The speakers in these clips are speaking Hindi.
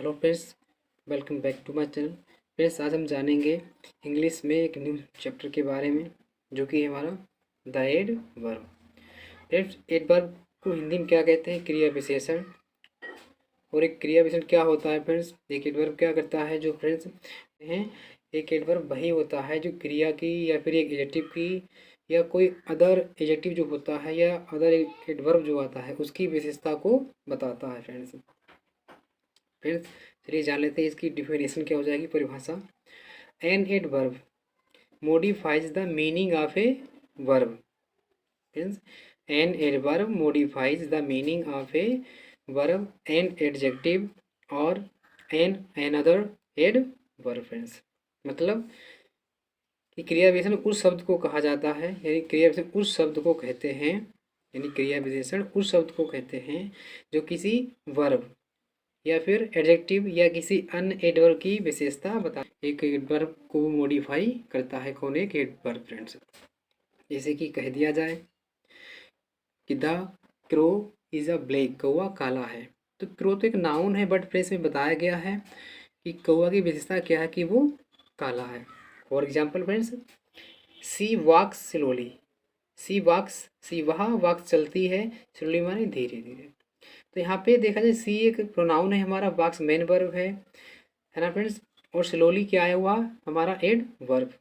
Hello friends, welcome back to my channel. Friends, आज हम जानेंगे इंग्लिश में एक न्यू चैप्टर के बारे में, जो कि है हमारा द एडवर्ब। फ्रेंड्स, एडवर्ब को हिंदी में क्या कहते हैं? क्रिया विशेषण। और एक क्रिया विशेषण क्या होता है फ्रेंड्स? एक एडवर्ब क्या करता है जो फ्रेंड्स हैं, एक एडवर्ब वही होता है जो क्रिया की या फिर एक एडजेक्टिव की या कोई अदर एडजेक्टिव जो होता है या अदर एडवर्ब जो आता है उसकी विशेषता को बताता है फ्रेंड्स। फिर चलिए जान लेते हैं इसकी डिफिनेशन क्या हो जाएगी, परिभाषा। An adverb modifies the meaning of a verb. Means an adverb modifies the meaning of a verb, an adjective और एन अदर एडवर्ब फ्रेंड्स। मतलब कि क्रिया विशेषण उस शब्द को कहा जाता है, यानी क्रिया विशेषण उस शब्द को कहते हैं, यानी क्रिया विशेषण उस शब्द को कहते हैं जो किसी वर्ब या फिर एडजेक्टिव या किसी अन्य एडवर्ब की विशेषता बता एक एडवर्ब को मॉडिफाई करता है। कौन? एक एडवर्ब फ्रेंड्स। जैसे कि कह दिया जाए कि the crow is a black, कौवा काला है। तो क्रो तो एक नाउन है, बट फ्रेंड्स में बताया गया है कि कौवा की विशेषता क्या है कि वो काला है। For example friends, she walks slowly. She वह वॉक्स चलती है, स्लोली माने धीरे धीरे। तो यहाँ पे देखा जाए सी एक प्रोनाउन है हमारा, वॉक्स मेन वर्ब है ना फ्रेंड्स। और स्लोली क्या आया हुआ हमारा? Adverb.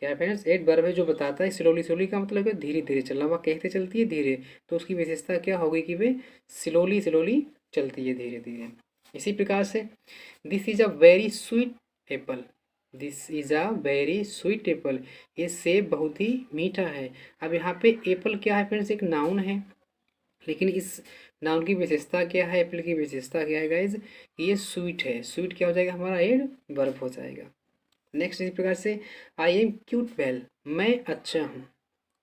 क्या है फ्रेंड्स? एड वर्ब है जो बताता है स्लोली। स्लोली का मतलब है धीरे धीरे चलना। वह कहते चलती है धीरे, तो उसकी विशेषता क्या होगी कि वे स्लोली स्लोली चलती है, धीरे धीरे। इसी प्रकार से this is a very sweet Apple. This is a very sweet Apple, ये सेब बहुत ही मीठा है। अब यहाँ पे एप्पल क्या है फ्रेंड्स? एक नाउन है, लेकिन इस नाउन की विशेषता क्या है? एप्पल की विशेषता क्या है गाइज? ये स्वीट है। स्वीट क्या हो जाएगा हमारा? एड वर्ब हो जाएगा। नेक्स्ट इस प्रकार से आई एम क्यूट वेल, मैं अच्छा हूँ।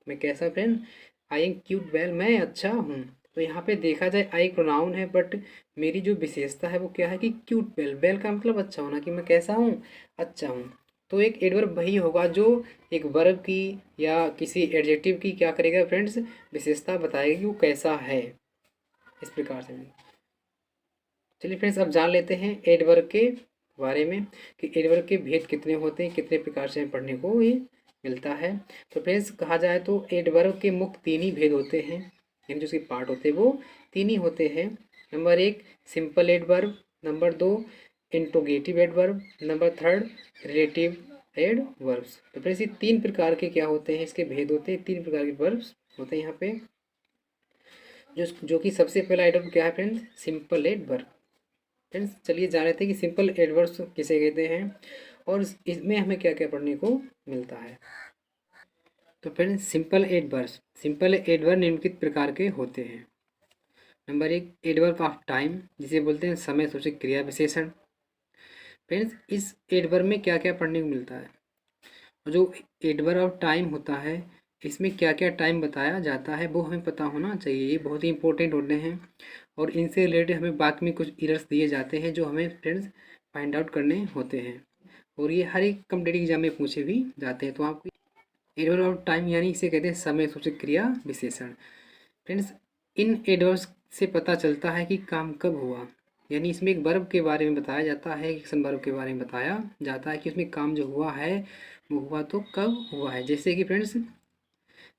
मैं कैसा friend? I am cute well, मैं अच्छा हूँ। तो यहाँ पे देखा जाए आई प्रोनाउन है, बट मेरी जो विशेषता है वो क्या है कि क्यूट वेल। वेल का मतलब अच्छा होना, कि मैं कैसा हूँ? अच्छा हूँ। तो एक एडवर्ब वही होगा जो एक वर्ब की या किसी एडजेक्टिव की क्या करेगा फ्रेंड्स? विशेषता बताएगा कि वो कैसा है। इस प्रकार से चलिए फ्रेंड्स, अब जान लेते हैं एडवर्ब के बारे में कि एडवर्ब के भेद कितने होते हैं, कितने प्रकार से पढ़ने को ये मिलता है। तो फ्रेंड्स कहा जाए तो एडवर्ब के मुख्य तीन ही भेद होते हैं, यानी जो उसके पार्ट होते हैं वो तीन ही होते हैं। नंबर एक सिंपल एडवर्ब, नंबर दो interrogative adverb, number third relative adverbs. तो फ्रेंड्स ये तीन प्रकार के क्या होते हैं? इसके भेद होते हैं, तीन प्रकार के वर्ब्स होते हैं यहाँ पे। जो कि सबसे पहला एडवर्ब क्या है फ्रेंड्स? Simple adverb. फ्रेंड्स चलिए जान लेते हैं कि सिंपल एडवर्ब्स किसे कहते हैं और इसमें हमें क्या क्या पढ़ने को मिलता है। तो फ्रेंड्स सिंपल एडवर्ब निम्नलिखित प्रकार के होते हैं। नंबर एक एडवर्ब ऑफ टाइम, जिसे बोलते हैं समय सूचक क्रिया विशेषण। फ्रेंड्स इस एडवर्ब में क्या क्या पढ़ने को मिलता है? जो एडवर्ब ऑफ टाइम होता है, इसमें क्या क्या टाइम बताया जाता है वो हमें पता होना चाहिए। ये बहुत ही इंपॉर्टेंट होते हैं और इनसे रिलेटेड हमें बाकी में कुछ एरर्स दिए जाते हैं जो हमें फ्रेंड्स फाइंड आउट करने होते हैं, और ये हर एक कॉम्पिटेटिव एग्जाम में पूछे भी जाते हैं। तो आपको एडवर्ब ऑफ टाइम यानी इसे कहते हैं समय सूचक क्रिया विशेषण। फ्रेंड्स इन एडवर्ब्स से पता चलता है कि काम कब हुआ, यानी इसमें एक वर्ब के बारे में बताया जाता है, एक्शन वर्ब के बारे में बताया जाता है कि उसमें काम जो हुआ है वो हुआ तो कब हुआ है। जैसे कि फ्रेंड्स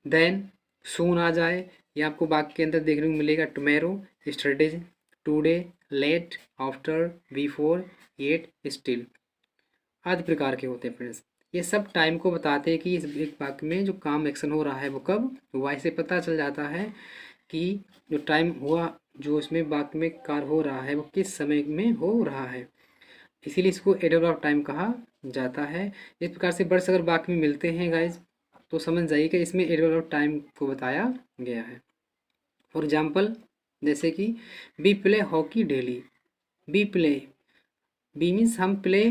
देन, सून आ जाए, ये आपको वाक्य के अंदर देखने को मिलेगा। Tomorrow, studies, today, late, after, before, yet, still आदि प्रकार के होते हैं फ्रेंड्स। ये सब टाइम को बताते हैं कि इस एक वाक्य में जो काम एक्शन हो रहा है वो कब हुआ। इससे पता चल जाता है कि जो टाइम हुआ, जो उसमें वाक्य में कार्य हो रहा है वो किस समय में हो रहा है, इसीलिए इसको एडवर्ब ऑफ टाइम कहा जाता है। इस प्रकार से वर्ड्स अगर वाक्य में मिलते हैं गाइज तो समझ जाइए कि इसमें एडवर्ब ऑफ टाइम को बताया गया है। फॉर एग्जाम्पल जैसे कि we play hockey daily. We play, we means हम प्ले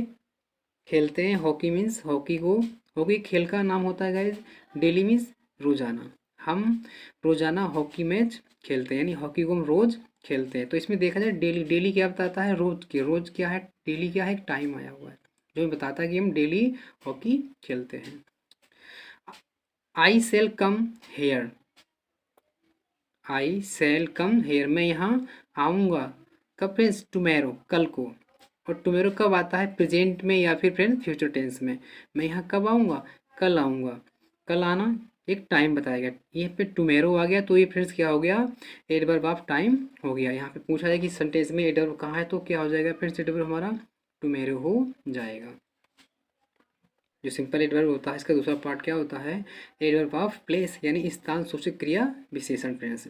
खेलते हैं, हॉकी मीन्स हॉकी खेल का नाम होता है गाइज। डेली मीन्स रोजाना, हम रोजाना हॉकी मैच खेलते हैं, यानी हॉकी को हम रोज खेलते हैं। तो इसमें देखा जाए डेली, डेली क्या बताता है? रोज के, रोज क्या है? डेली क्या है? एक टाइम आया हुआ है जो हमें बताता है कि हम डेली हॉकी खेलते हैं। I shall come here, I shall come here, मैं यहाँ आऊँगा। कब फ्रेंड्स? टुमेरो, कल को। और टुमेरो कब आता है? प्रेजेंट में या फिर फ्रेंड्स फ्यूचर टेंस में। मैं यहाँ कब आऊँगा? कल आऊँगा। कल आना एक टाइम बताएगा। यहाँ पे टुमेरो आ गया तो ये फ्रेंड्स क्या हो गया? एडवर्ब ऑफ टाइम हो गया। यहाँ पे पूछा जाए कि सेंटेंस में एडवर्ब कहाँ है तो क्या हो जाएगा फ्रेंड्स? एडवर्ब हमारा टुमेरो हो जाएगा। जो सिंपल एडवर्ब होता है इसका दूसरा पार्ट क्या होता है? एडवर्ब ऑफ प्लेस, यानी स्थान सूचक क्रिया विशेषण फ्रेंड्स।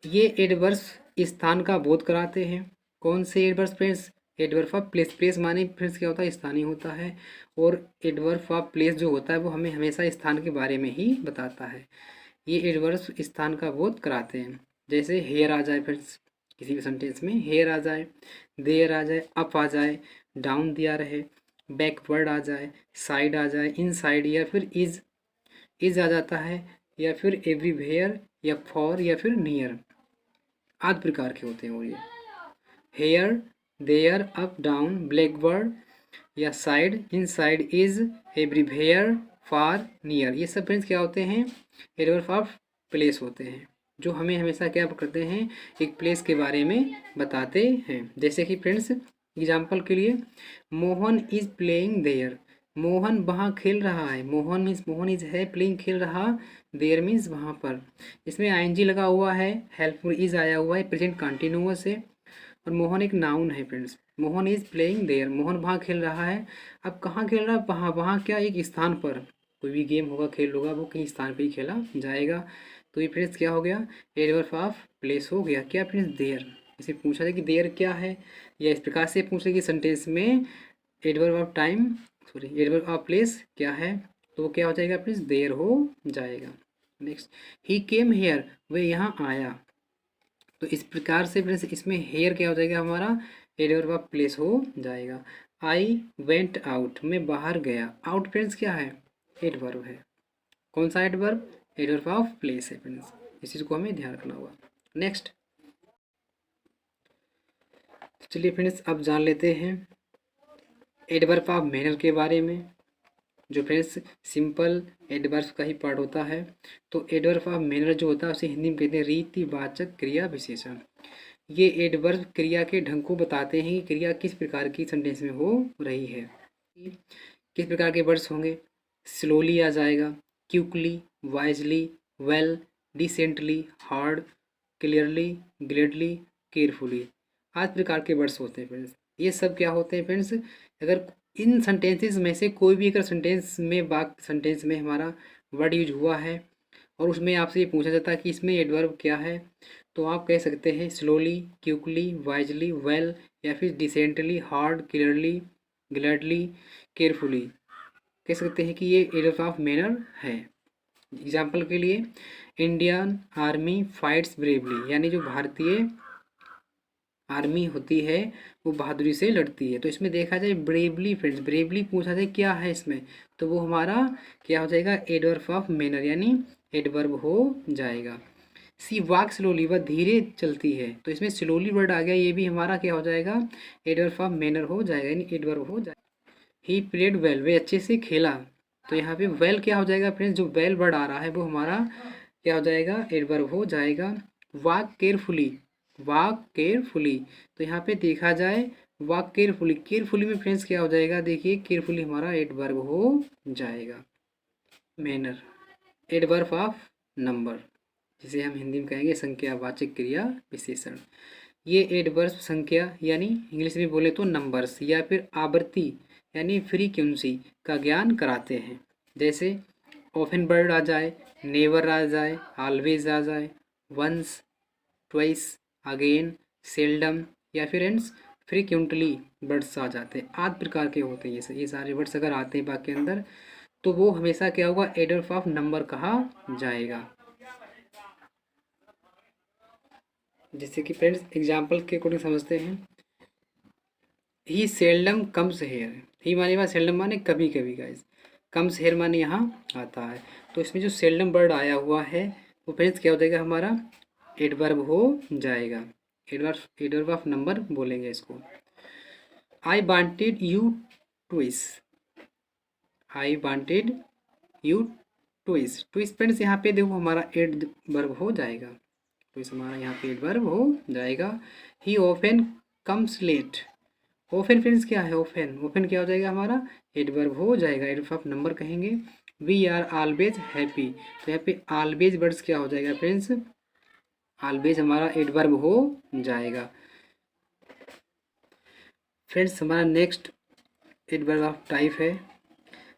ये एडवर्ब्स स्थान का बोध कराते हैं। कौन से adverbs friends? Adverb of place. Place माने फ्रेंड्स क्या होता है? स्थानीय होता है। और एडवर्ब ऑफ प्लेस जो होता है वो हमें हमेशा स्थान के बारे में ही बताता है। ये एडवर्ब्स स्थान का बोध कराते हैं। जैसे हेयर आ जाए फ्रेंड्स, किसी भी सेंटेंस में हेयर आ जाए, देयर आ जाए, अप आ जाए, डाउन दिया रहे, बैकवर्ड आ जाए, साइड आ जाए, इनसाइड, या फिर इज आ जाता है, या फिर एवरीवेयर, या फॉर, या फिर नियर आदि प्रकार के होते हैं। और ये here, there, up, down, blackbird या side, inside, is, everywhere, far, near, ये सब फ्रेंड्स क्या होते हैं? एडवर्ब ऑफ प्लेस होते हैं, जो हमें हमेशा क्या करते हैं? एक प्लेस के बारे में बताते हैं। जैसे कि फ्रेंड्स एग्जाम्पल के लिए, Mohan is playing there. Mohan वहाँ खेल रहा है। मोहन मीन्स मोहन इज है, प्लेइंग खेल रहा, देयर मीन्स वहाँ पर। इसमें आईएनजी लगा हुआ है, हेल्पफुल इज आया हुआ है, प्रेजेंट कंटिन्यूअस है, और मोहन एक नाउन है friends. Mohan is playing there, Mohan वहाँ खेल रहा है। अब कहाँ खेल रहा है? वहाँ। वहाँ क्या? एक स्थान पर। कोई भी गेम होगा, खेल होगा, वो कहीं स्थान पर ही खेला जाएगा। तो ये फ्रेंड्स क्या हो गया? एडवर्ब ऑफ प्लेस हो गया। क्या फ्रेंड्स? देयर। इसे पूछा जाए कि देयर क्या है, या इस प्रकार से पूछे कि सेंटेंस में adverb of time sorry adverb of place क्या है, तो वो क्या हो जाएगा फ्रेंड्स? देयर हो जाएगा। नेक्स्ट, ही केम हेयर, वह यहाँ आया। तो इस प्रकार से फ्रेंड्स इसमें हेयर क्या हो जाएगा? हमारा एडवर्ब ऑफ प्लेस हो जाएगा। आई वेंट आउट, मैं बाहर गया। आउट फ्रेंड्स क्या है? एडवर्ब है। कौन सा एडवर्ब? एडवर्ब ऑफ प्लेस है फ्रेंड्स। इस चीज़ को हमें ध्यान रखना होगा। नेक्स्ट, चलिए फ्रेंड्स अब जान लेते हैं एडवर्ब ऑफ मैनर के बारे में, जो फ्रेंड्स सिंपल एडवर्ब का ही पार्ट होता है। तो एडवर्ब ऑफ मैनर जो होता है उसे हिंदी में कहते हैं रीतिवाचक क्रिया विशेषण। ये एडवर्ब क्रिया के ढंग को बताते हैं कि क्रिया किस प्रकार की सेंटेंस में हो रही है। किस प्रकार के वर्ड्स होंगे? स्लोली आ जाएगा, quickly, wisely, well, decently, hard, clearly, gladly, carefully आदि प्रकार के वर्ड्स होते हैं फ्रेंड्स। ये सब क्या होते हैं फ्रेंड्स? अगर इन सेंटेंसेस में से कोई भी अगर सेंटेंस में हमारा वर्ड यूज हुआ है और उसमें आपसे ये पूछा जाता है कि इसमें एडवर्ब क्या है, तो आप कह सकते हैं स्लोली, क्विकली, वाइजली, वेल, या फिर decently, hard, clearly, gladly, carefully कह सकते हैं कि ये एडवर्ब ऑफ मैनर है। एग्जाम्पल के लिए, इंडियन आर्मी फाइट्स ब्रेवली, यानी जो भारतीय आर्मी होती है वो बहादुरी से लड़ती है। तो इसमें देखा जाए ब्रेवली फ्रेंड्स, ब्रेवली पूछा जाए क्या है इसमें, तो वो हमारा क्या हो जाएगा? एडवर्ब ऑफ मैनर, यानी एडवर्ब हो जाएगा। सी वॉक स्लोली, वह धीरे चलती है, तो इसमें स्लोली वर्ड आ गया, ये भी हमारा क्या हो जाएगा? एडवर्ब ऑफ मैनर हो जाएगा, यानी एडवर्ब हो जाएगा। ही प्लेड वेल, वे अच्छे से खेला, तो यहाँ पे वेल क्या हो जाएगा फ्रेंड्स? जो वेल वर्ड आ रहा है वो हमारा क्या हो जाएगा? एडवर्ब हो जाएगा। वॉक केयरफुली, वॉक केयरफुली, तो यहाँ पे देखा जाए वॉक केयरफुली, केयरफुली में फ्रेंड्स क्या हो जाएगा? देखिए केयरफुली हमारा एडवर्ब हो जाएगा। मैनर, एडवर्ब ऑफ नंबर, जिसे हम हिंदी में कहेंगे संख्यावाचक क्रिया विशेषण। ये एडवर्ब संख्या यानी इंग्लिश में बोले तो नंबर्स, या फिर आवृत्ति यानी फ्रीक्वेंसी का ज्ञान कराते हैं। जैसे ऑफन वर्ड आ जाए, नेवर आ जाए, ऑलवेज आ जाए, वंस, ट्वाइस, अगेन, सेल्डम, या फिर एंड्स फ्रीक्वेंटली वर्ड्स आ जाते हैं। आदि प्रकार के होते हैं ये सारे वर्ड्स अगर आते हैं वाक्य के अंदर, तो वो हमेशा क्या होगा? एडवर्ब ऑफ नंबर कहा जाएगा। जैसे कि फ्रेंड्स एग्जाम्पल के अकॉर्डिंग समझते हैं। ही सेल्डम कम्स हेयर, ही माने बात सेल्डम माने कभी कभी गाइस, कम्स हेयर माने यहाँ आता है। तो इसमें जो सेल्डम वर्ड आया हुआ है वो फ्रेंड्स क्या हो जाएगा? हमारा एडवर्ब हो जाएगा। एडवर्ब ऑफ नंबर बोलेंगे इसको। I wanted you twice, I wanted you twice, twice friends यहाँ पे देखो हमारा एडवर्ब हो जाएगा, तो इस हमारा यहाँ पे एडवर्ब हो जाएगा। He often comes late. Often friends क्या है, ऑफन ऑफन क्या हो जाएगा हमारा, एडवर्ब हो जाएगा, एडवर्ब ऑफ नंबर कहेंगे। वी आर ऑलवेज हैप्पी, तो यहाँ पे ऑलवेज वर्ड्स क्या हो जाएगा फ्रेंड्स, ऑलवेज हमारा एडवर्ब हो जाएगा। फ्रेंड्स हमारा नेक्स्ट एडवर्ब ऑफ टाइप है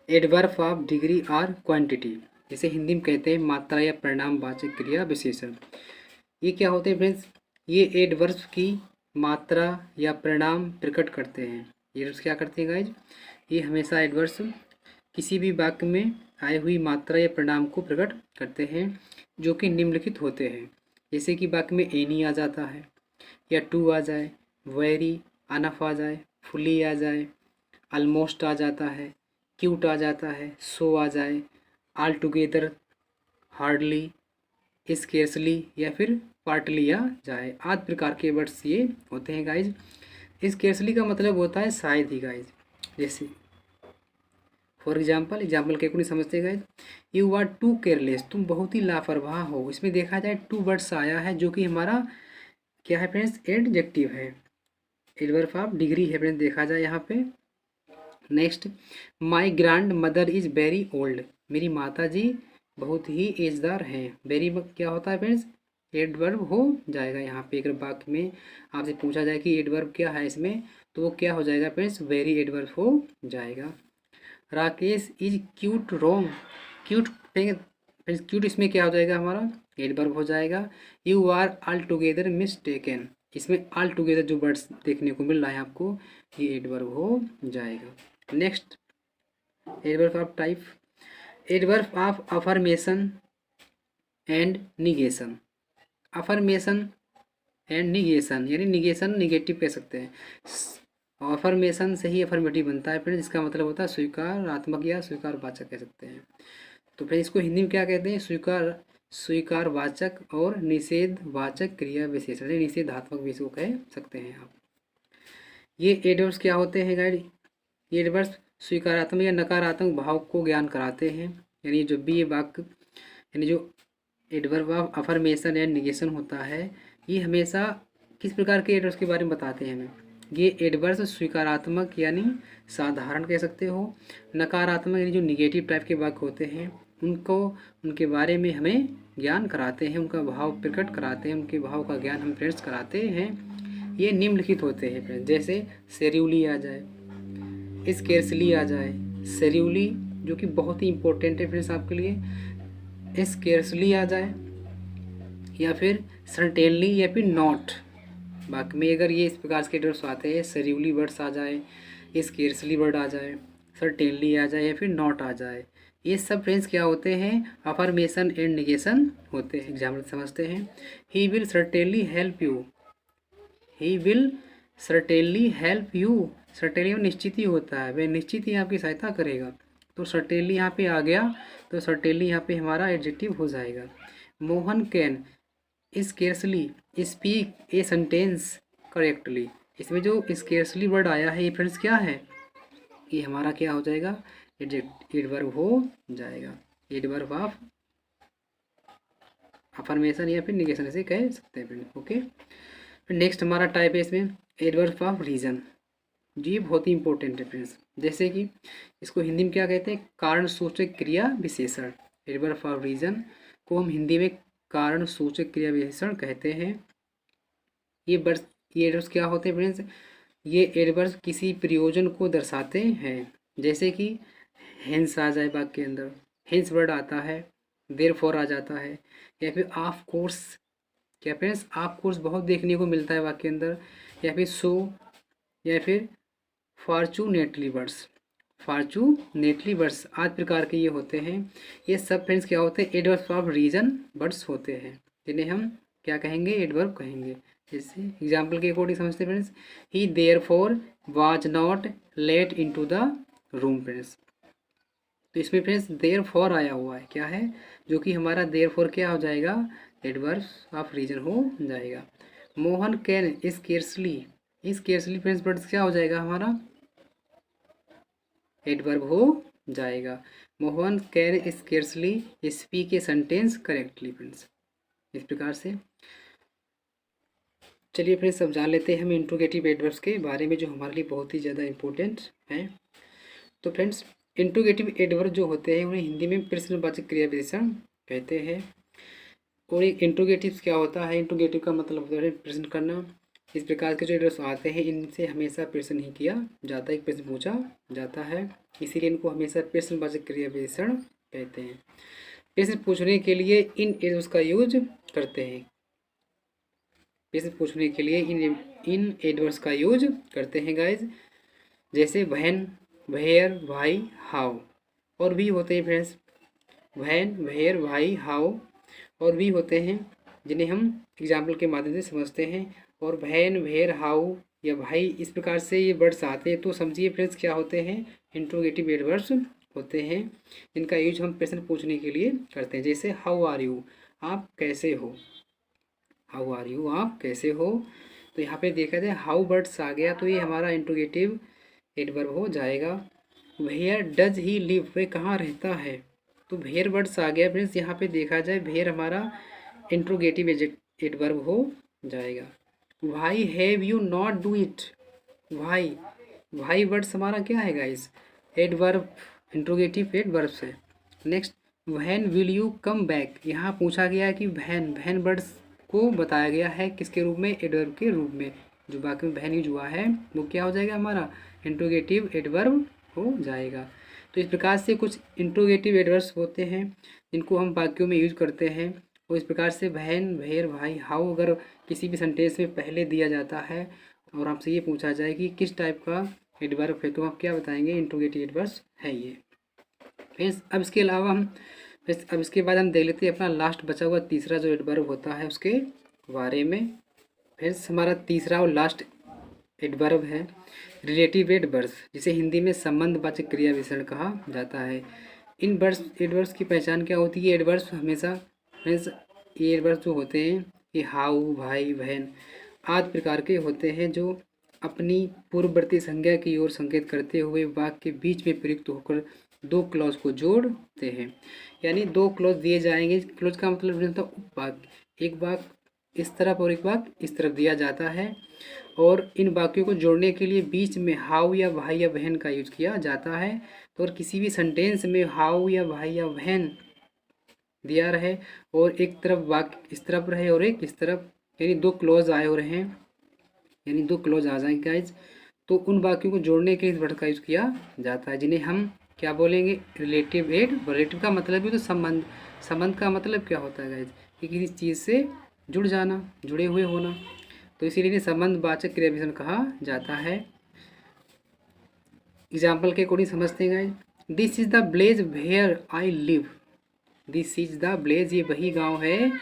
एडवर्ब ऑफ डिग्री और क्वांटिटी, जिसे हिंदी में कहते हैं मात्रा या परिणामवाचक क्रिया विशेषण। ये क्या होते हैं फ्रेंड्स, ये एडवर्ब्स की मात्रा या परिणाम प्रकट करते हैं। ये एडवर्ब्स क्या करते हैं गाइज, ये हमेशा एडवर्ब्स किसी भी वाक्य में आई हुई मात्रा या परिणाम को प्रकट करते हैं जो कि निम्नलिखित होते हैं। जैसे कि वाक्य में एनी आ जाता है, या टू आ जाए, वेरी अनफ आ जाए, फुली आ जाए, ऑलमोस्ट आ जाता है, क्यूट आ जाता है, सो आ जाए, ऑल टुगेदर, हार्डली, स्केर्सली या फिर पार्टली आ जाए, आदि प्रकार के वर्ड्स ये होते हैं गाइज। स्केर्सली का मतलब होता है शायद ही गाइज। जैसे फॉर एग्जाम्पल के को नहीं समझते guys, you are too careless, तुम बहुत ही लापरवाह हो। इसमें देखा जाए टू वर्ड्स आया है जो कि हमारा क्या है फ्रेंड्स, एडजेक्टिव है, एडवर्ब ऑफ डिग्री है फ्रेंड्स देखा जाए यहाँ पे। Next, my grand mother is very old, मेरी माता जी बहुत ही एजदार हैं। वेरी क्या होता है फ्रेंड्स, एडवर्ब हो जाएगा यहाँ पे। अगर वाक्य में आपसे पूछा जाए कि एडवर्ब क्या है इसमें, तो वो क्या हो जाएगा फ्रेंड्स, वेरी एडवर्ब हो जाएगा। Rakesh is quite wrong, quite friends quite इसमें क्या हो जाएगा हमारा, एडवर्ब हो जाएगा। You are all together mistaken, इसमें ऑल टुगेदर जो वर्ड्स देखने को मिल रहा है आपको, ये एडवर्ब हो जाएगा। Next adverb of type adverb of affirmation and negation. Affirmation and negation यानी निगेशन निगेटिव कह सकते हैं। अफर्मेशन से ही अफर्मेटिव बनता है फ्रेंड्स, इसका मतलब होता है स्वीकारात्मक या स्वीकारवाचक कह सकते हैं। तो फिर इसको हिंदी में क्या कहते हैं, स्वीकारवाचक और निषेधवाचक क्रिया विशेषण, निषेधात्मक भी इसको कह सकते हैं आप। ये एडवर्ब्स क्या होते हैं गाइड, ये एडवर्ब्स स्वीकारात्मक या नकारात्मक भाव को ज्ञान कराते हैं। यानी जब भी ये वाक्य यानी जो adverb of affirmation and negation होता है, ये हमेशा किस प्रकार के एडवर्ब्स के बारे में बताते हैं हमें। ये एडवर्ब्स स्वीकारात्मक यानी साधारण कह सकते हो, नकारात्मक यानी जो निगेटिव टाइप के वाक्य होते हैं उनको उनके बारे में हमें ज्ञान कराते हैं, उनका भाव प्रकट कराते हैं, उनके भाव का ज्ञान हम फ्रेंड्स कराते हैं। ये निम्नलिखित होते हैं फ्रेंड्स, जैसे सेरियसली आ जाए, स्केर्सली आ जाए। सेरियसली जो कि बहुत ही इंपॉर्टेंट है फ्रेंड्स आपके लिए, स्केर्सली आ जाए या फिर सर्टेनली या फिर नॉट। बाकी में अगर ये इस प्रकार के वर्ड्स आते हैं, सेरियसली वर्ड्स आ जाए, स्केर्सली वर्ड आ जाए, सर्टेनली आ जाए या फिर नॉट आ जाए, ये सब फ्रेंड्स क्या होते हैं, अफर्मेशन एंड निगेशन होते हैं। एग्जाम्पल समझते हैं, he will certainly help you, he will certainly help you. Certainly निश्चित ही होता है, वह निश्चित ही आपकी सहायता करेगा। तो सर्टेनली यहाँ पे आ गया, तो सर्टेनली यहाँ पे हमारा एडजेक्टिव हो जाएगा। Mohan can scarcely speak a sentence correctly, इसमें जो स्केर्सली वर्ड आया है ये फ्रेंड्स क्या है, ये हमारा क्या हो जाएगा, एडवर्ब हो जाएगा, एडवर्ब ऑफ अफर्मेशन या फिर निगेशन ऐसे कह सकते हैं फ्रेंड्स। ओके, फिर नेक्स्ट हमारा टाइप है इसमें एडवर्ब ऑफ रीजन। जी बहुत ही इंपॉर्टेंट है फ्रेंड्स, जैसे कि इसको हिंदी में क्या कहते हैं, कारण सूचक क्रिया विशेषण। एडवर्ब ऑफ रीजन को हम हिंदी में कारण सूचक क्रिया विशेषण कहते हैं। ये एडवर्ब्स क्या होते हैं फ्रेंड्स, ये एडवर्ब्स किसी प्रयोजन को दर्शाते हैं। जैसे कि हेंस आ जाए वाक्य के अंदर, हेंस वर्ड आता है, देयरफॉर आ जाता है, या फिर ऑफ कोर्स, क्या फ्रेंड्स ऑफ कोर्स बहुत देखने को मिलता है वाक्य के अंदर, या फिर सो, या फिर फॉर्चूनेटली वर्ड्स, फॉर्चूनेटली वर्ड्स आदि प्रकार के ये होते हैं। ये सब फ्रेंड्स क्या होते हैं, एडवर्ब्स ऑफ रीजन वर्ड्स होते हैं, जिन्हें हम क्या कहेंगे, एडवर्ब कहेंगे। जैसे एग्जाम्पल के अकॉर्डिंग समझते हैं friends, he therefore was not let into the room friends. तो इसमें फ्रेंड्स देयरफॉर आया हुआ है, क्या है, जो कि हमारा देयरफॉर क्या हो जाएगा, एडवर्ब ऑफ रीजन हो जाएगा। Mohan can scarcely, scarcely friends words क्या हो जाएगा हमारा, एडवर्ब हो जाएगा। Mohan can scarcely speak a sentence correctly friends, इस प्रकार से। चलिए फ्रेंड्स अब जान लेते हैं हम इंट्रोगेटिव एडवर्ब्स के बारे में, जो हमारे लिए बहुत ही ज़्यादा इम्पोर्टेंट हैं। तो फ्रेंड्स इंट्रोगेटिव एडवर्ब जो होते हैं उन्हें हिंदी में प्रश्नवाचक क्रिया विशेषण कहते हैं। और एक इंट्रोगेटिव क्या होता है, इंट्रोगेटिव का मतलब होता है प्रश्न करना। इस प्रकार के जो एडवर्ब्स आते हैं इनसे हमेशा प्रश्न नहीं किया जाता, एक प्रश्न पूछा जाता है, इसीलिए इनको हमेशा प्रश्नवाचक क्रिया विशेषण कहते हैं। प्रश्न पूछने के लिए इन एडवर्ब्स का यूज करते हैं, प्रश्न पूछने के लिए इन एडवर्ब्स का यूज करते हैं गाइज, जैसे व्हेन, वेयर, व्हाई, हाउ। और भी होते हैं friends, when, where, why, how और भी होते हैं जिन्हें हम एग्जाम्पल के माध्यम से समझते हैं। और व्हेन, वेयर, हाउ या भाई इस प्रकार से ये वर्ड्स आते हैं तो समझिए फ्रेंड्स क्या होते हैं, इंट्रोगेटिव एडवर्ब्स होते हैं, जिनका यूज हम प्रश्न पूछने के लिए करते हैं। जैसे हाउ आर यू, आप कैसे हो, हाउ आर यू, आप कैसे हो। तो यहाँ पे देखा जाए हाउ वर्ड्स आ गया तो ये हमारा इंट्रोगेटिव एडवर्ब हो जाएगा। वेयर डज ही लिव, वह कहाँ रहता है, तो वेयर वर्ड्स आ गया फ्रेंड्स। यहाँ पे देखा जाए वेयर हमारा इंट्रोगेटिव एडवर्ब हो जाएगा। Why have you not do it, why, why words हमारा क्या है गाइस, एडवर्ब, इंट्रोगेटिव एडवर्ब है। Next when will you come back, यहाँ पूछा गया कि व्हेन, व्हेन वर्ड्स को बताया गया है किसके रूप में, एडवर्ब के रूप में। जो बाकी में व्हेन यूज हुआ है वो क्या हो जाएगा, हमारा इंट्रोगेटिव एडवर्ब हो जाएगा। तो इस प्रकार से कुछ इंट्रोगेटिव एडवर्ब्स होते हैं जिनको हम वाक्यों में यूज करते हैं। और इस प्रकार से व्हेन, वेयर, व्हाई, हाउ अगर किसी भी सेंटेंस में पहले दिया जाता है और आपसे ये पूछा जाए कि किस टाइप का एडवर्ब है तो आप क्या बताएंगे, इंट्रोगेटिव एडवर्ब्स है ये। फिर अब इसके अलावा हम अब इसके बाद हम देख लेते हैं अपना लास्ट बचा हुआ तीसरा जो एडवर्ब होता है उसके बारे में। फिर हमारा तीसरा और लास्ट एडवर्ब है रिलेटिव एडवर्ब्स, जिसे हिंदी में संबंधवाचक क्रिया विशेषण कहा जाता है। इन एडवर्ब्स की पहचान क्या होती है, एडवर्ब्स हमेशा फ्रेंड्स, ये एडवर्ब्स जो होते हैं ये हाउ, भाई, बहन आदि प्रकार के होते हैं जो अपनी पूर्ववर्ती संज्ञा की ओर संकेत करते हुए वाक्य के बीच में प्रयुक्त होकर दो क्लॉज को जोड़ते हैं। यानी दो क्लॉज दिए जाएंगे, क्लॉज का मतलब होता है उपवाक्य, एक वाक्य इस तरफ और एक वाक्य इस तरफ दिया जाता है और इन वाक्यों को जोड़ने के लिए बीच में हाउ या भाई या बहन का यूज किया जाता है। तो और किसी भी सेंटेंस में हाउ या भाई या बहन दिया रहे और एक तरफ वाक्य इस तरफ रहे और एक इस तरफ, यानी दो क्लोज आए हो रहे हैं, यानी दो क्लोज आ जाएंगे गाइज, तो उन वाक्यों को जोड़ने के लिए इस वर्ड का यूज किया जाता है, जिन्हें हम क्या बोलेंगे, रिलेटिव एड। रिलेटिव का मतलब भी तो संबंध, संबंध का मतलब क्या होता है गाइज, कि किसी चीज़ से जुड़ जाना, जुड़े हुए होना, तो इसीलिए इन्हें संबंधवाचक क्रिया विशेषण कहा जाता है। एग्जाम्पल के अकॉर्डिंग समझते हैं guys, this is the village where I live, this is the village ये वही गांव है,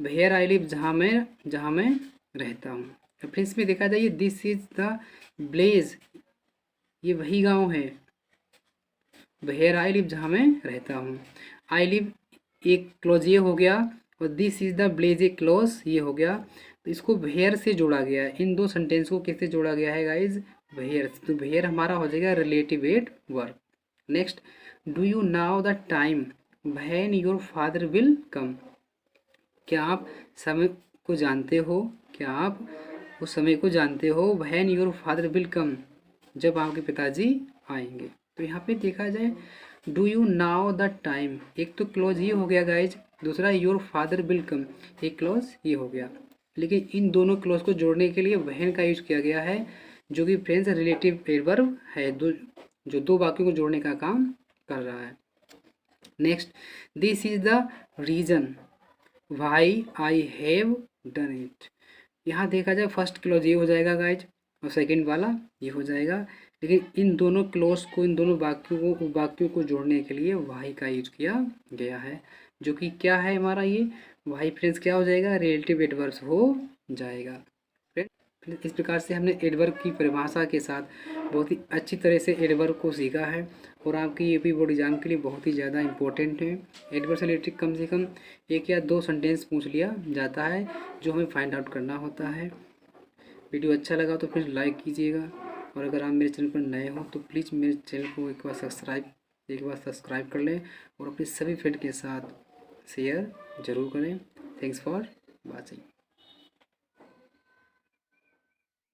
वेयर आई लिव जहाँ मैं रहता हूँ। रेफरेंस में देखा जाए दिस इज द विलेज ये वही गांव है, वेयर आई लिव जहाँ मैं रहता हूँ। आई लिव एक क्लोज ये हो गया और दिस इज द विलेज एक क्लोज ये हो गया, तो इसको वेयर से जोड़ा गया है। इन दो सेंटेंस को किससे जोड़ा गया है गाइज, वेयर, तो वेयर हमारा हो जाएगा relative adverb. Next do you now the time when your father will come, क्या आप समय को जानते हो, क्या आप उस समय को जानते हो, when your father will come जब आपके पिताजी आएंगे। तो यहाँ पे देखा जाए do you now the time, एक तो क्लोज ये हो गया गाइज, दूसरा योर फादर विल कम एक क्लोज ये हो गया, लेकिन इन दोनों क्लोज को जोड़ने के लिए व्हेन का यूज किया गया है, जो कि फ्रेंड्स रिलेटिव एडवर्ब है, जो दो वाक्यों को जोड़ने का काम कर रहा है। Next this is the reason why I have done it, यहाँ देखा जाए फर्स्ट क्लोज ये हो जाएगा गाइज और सेकंड वाला ये हो जाएगा, लेकिन इन दोनों क्लोज को, इन दोनों वाक्यों को जोड़ने के लिए वाई का यूज किया गया है, जो कि क्या है हमारा ये वाई फ्रेंड्स क्या हो जाएगा, रिलेटिव एडवर्ब्स हो जाएगा। इस प्रकार से हमने एडवर्ब की परिभाषा के साथ बहुत ही अच्छी तरह से एडवर्ब को सीखा है और आपकी यूपी बोर्ड एग्जाम के लिए बहुत ही ज़्यादा इंपॉर्टेंट है। एडवर्ब से रिलेटेड कम से कम एक या दो सेंटेंस पूछ लिया जाता है जो हमें फाइंड आउट करना होता है। वीडियो अच्छा लगा तो फिर लाइक कीजिएगा और अगर आप मेरे चैनल पर नए हो तो प्लीज़ मेरे चैनल को एक बार सब्सक्राइब कर लें और अपने सभी फ्रेंड के साथ शेयर ज़रूर करें। Thanks for watching.